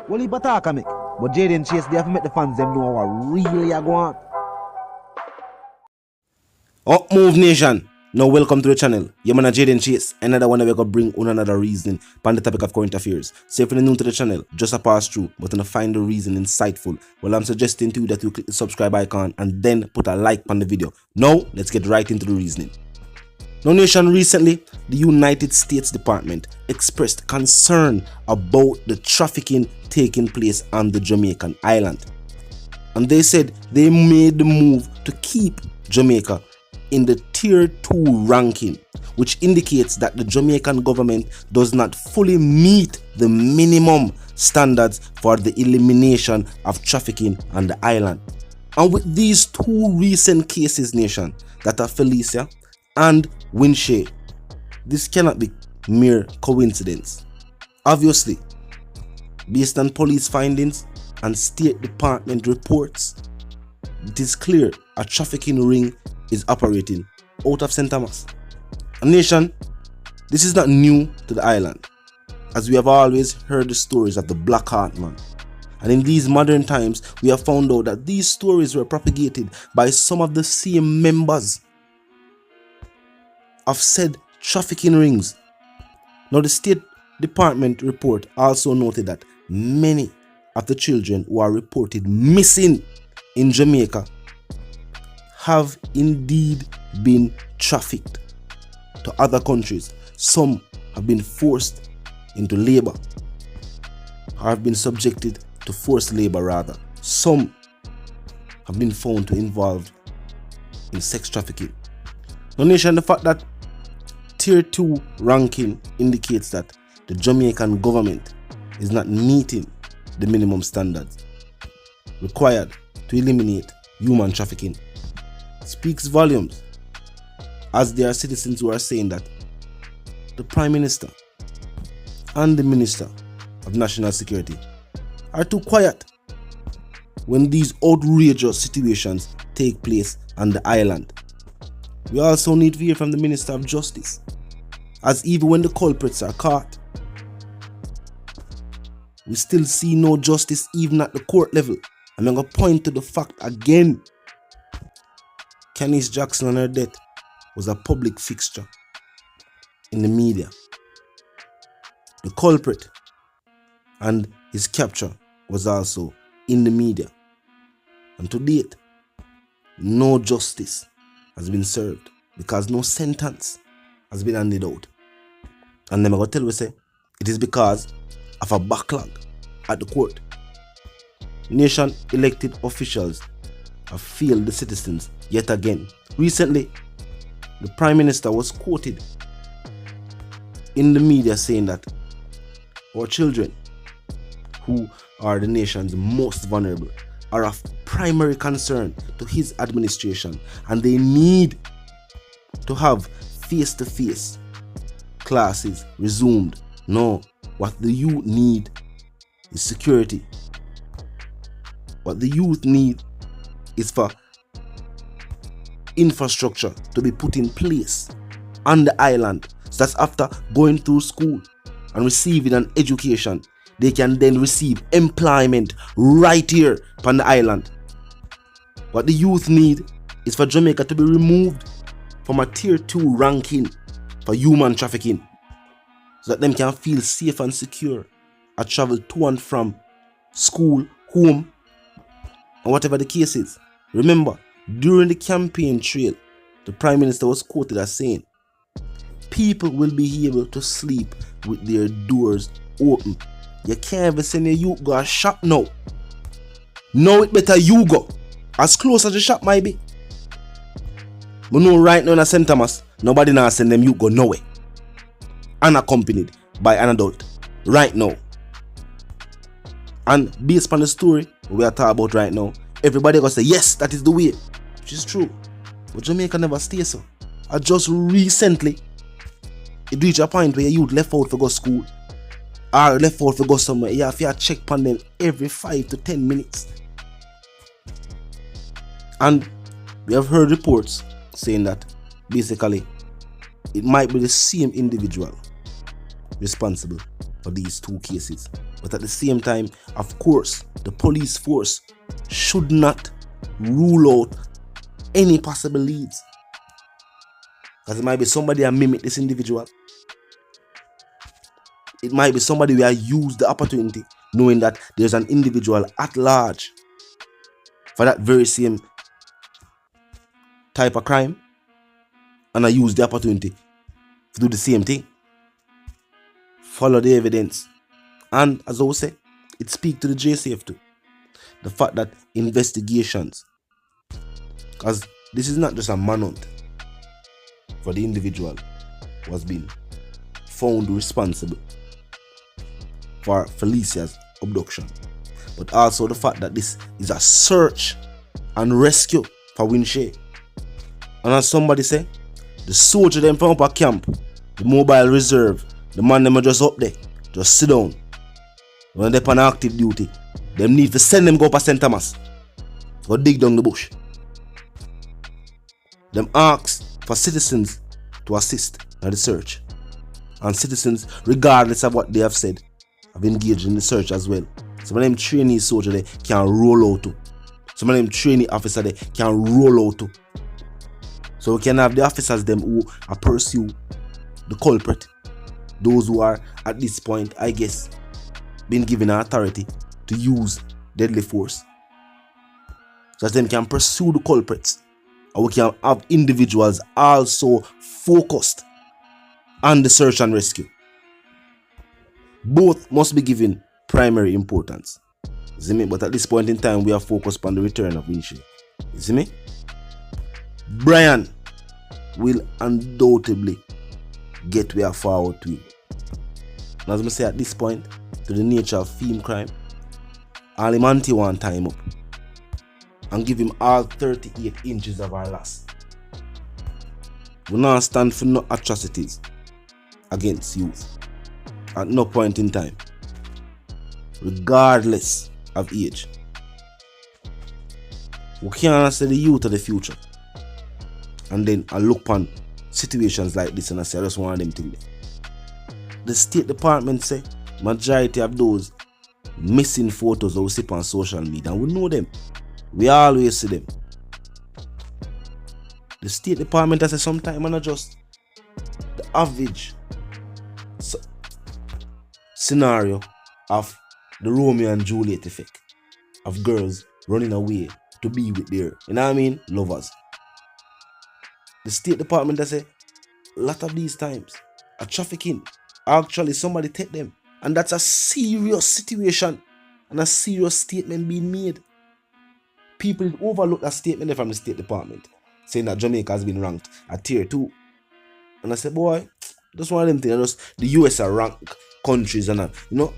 Well, he attack me. But Jayden Chase, they have to make the fans them know what really are going on. Up move nation. Now welcome to the channel. Your man Jayden Chase. Another one that we gonna bring on another reasoning on the topic of current affairs. So if you're new to the channel, just a pass through, but to find the reason insightful, well, I'm suggesting to you that you click the subscribe icon and then put a like on the video. Now let's get right into the reasoning. Now nation, recently the United States Department expressed concern about the trafficking taking place on the Jamaican island, and they said they made the move to keep Jamaica in the tier 2 ranking, which indicates that the Jamaican government does not fully meet the minimum standards for the elimination of trafficking on the island. And with these two recent cases, nation, that are P0lice and Whinsay, this cannot be mere coincidence. Obviously, based on police findings and State Department reports, it is clear a trafficking ring is operating out of St. Thomas. A nation, this is not new to the island, as we have always heard the stories of the Black Heart Man. And in these modern times, we have found out that these stories were propagated by some of the same members of said trafficking rings. Now, the State Department report also noted that many of the children who are reported missing in Jamaica have indeed been trafficked to other countries. Some have been forced into labor, or have been subjected to forced labor rather. Some have been found to involved in sex trafficking. Now nation, the fact that tier 2 ranking indicates that the Jamaican government is not meeting the minimum standards required to eliminate human trafficking speaks volumes, as there are citizens who are saying that the Prime Minister and the Minister of National Security are too quiet when these outrageous situations take place on the island. We also need to hear from the Minister of Justice, as even when the culprits are caught, we still see no justice even at the court level. I'm going to point to the fact again, Kennis Jackson and her death was a public fixture in the media. The culprit and his capture was also in the media. And to date, no justice has been served because no sentence has been handed out. And then I'm going to tell you, say, it is because of a backlog at the court. Nation elected officials have failed the citizens yet again. Recently, the Prime Minister was quoted in the media saying that our children, who are the nation's most vulnerable, are of primary concern to his administration, and they need to have face-to-face classes resumed. No, what the youth need is security. What the youth need is for infrastructure to be put in place on the island, so that after going through school and receiving an education, they can then receive employment right here on the island. What the youth need is for Jamaica to be removed from a tier 2 ranking for human trafficking, so that them can feel safe and secure and travel to and from school, home, and whatever the case is. Remember, during the campaign trail, the Prime Minister was quoted as saying, people will be able to sleep with their doors open. You can't even send your youth go a shop now. Now it better you go, as close as the shop might be. But no, right now in St. Thomas, nobody now send them youth go nowhere, unaccompanied by an adult, right now. And based on the story we are talking about right now, everybody gonna say yes, that is the way, which is true. But Jamaica never stays so. I just recently, it reached a point where youth left out for go school, or left out for go somewhere. You have to check on them every 5 to 10 minutes. And we have heard reports saying that basically it might be the same individual responsible for these two cases. But at the same time, of course, the police force should not rule out any possible leads. Because it might be somebody that mimic this individual. It might be somebody who use the opportunity, knowing that there's an individual at large for that very same type of crime, and I use the opportunity to do the same thing. Follow the evidence. And as I would say, it speaks to the JCF too. The fact that investigations, because this is not just a manhunt for the individual who has been found responsible for P0lice's abduction, but also the fact that this is a search and rescue for Whinsay. And as somebody say, the soldier them from upper camp, the mobile reserve, the man them are just up there, just sit down. When they're on active duty, them need to send them go up to St. Thomas, go dig down the bush. Them ask for citizens to assist in the search. And citizens, regardless of what they have said, have engaged in the search as well. Some of them trainee soldiers they can roll out to. Some of them trainee officers they can roll out to. So we can have the officers them who are pursue the culprit. Those who are at this point, I guess, been given authority to use deadly force. So that them can pursue the culprits. And we can have individuals also focused on the search and rescue. Both must be given primary importance. You see me? But at this point in time, we are focused on the return of Whinsay. You see me? Brian will undoubtedly get where forward to him. And as I say at this point, to the nature of theme crime, all him auntie want time up and give him all 38 inches of our loss. We not stand for no atrocities against youth at no point in time, regardless of age. We can't say the youth of the future and then I look upon situations like this and I say I just want them to be. The State Department say majority of those missing photos that we see on social media, and we know them. We always see them. The State Department has sometimes not just the average scenario of the Romeo and Juliet effect of girls running away to be with their, you know what I mean, lovers. The State Department has a lot of these times a trafficking. Actually, somebody take them, and that's a serious situation and a serious statement being made. People overlook that statement from the State Department saying that Jamaica has been ranked at tier 2. And I said, boy, just one of them things. Just the US are ranked countries and you know,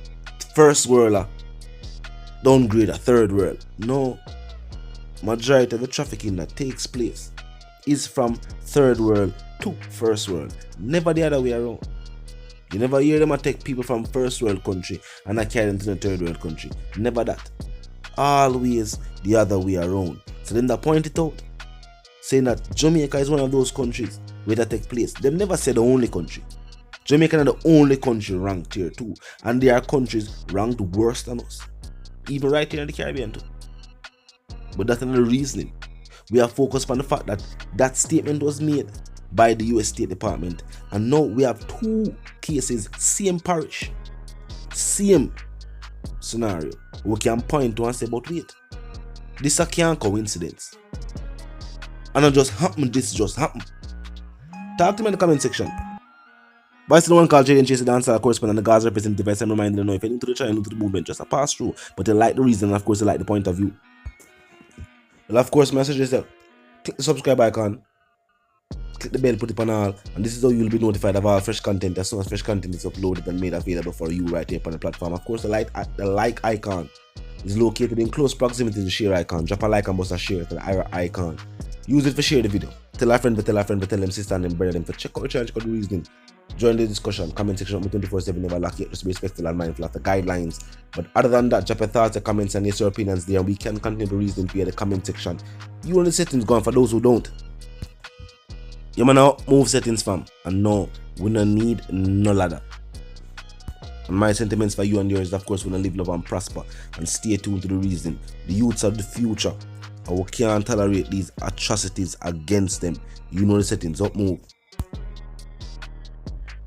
first world are downgrade a third world. No, majority of the trafficking that takes place is from third world to first world, never the other way around. You never hear them take people from first world country and I carry them to the third world country. Never that. Always the other way around. So then they point it out, saying that Jamaica is one of those countries where that take place. They never said the only country. Jamaica is the only country ranked tier 2, and there are countries ranked worse than us, even right here in the Caribbean too. But that's another reasoning. We are focused on the fact that that statement was made by the US State Department, and now we have 2 cases, same parish, same scenario. We can point to and say, but wait, this can't coincidence. And it just happened, this just happened. Talk to me in the comment section. But I still one called Jayden, the dancer, correspondent, and the Gaza representative. I say, remind you know, if you're new to the channel, new to the movement, just a pass through. But you like the reason, and of course, you like the point of view. Well, of course, message is that click the subscribe icon, click the bell, put it on all, and this is how you'll be notified of all fresh content as soon as fresh content is uploaded and made available for you right here on the platform. Of course, the like icon is located in close proximity to the share icon. Drop a like and bust a share to the icon. Use it for share the video. Tell a friend, tell them sister and them brother them for check out the channel, check out the reasoning. Join the discussion, comment section with 24/7, never lack it, just be respectful and mindful of the guidelines. But other than that, drop your thoughts, your comments, and your opinions there. We can continue the reasoning via the comment section. You want the settings gone for those who don't. You man now move settings fam, and no, we don't need no ladder. And my sentiments for you and yours, of course, want to live, love, and prosper. And stay tuned to the reason. The youths are the future. And we can't tolerate these atrocities against them. You know the settings. Up move.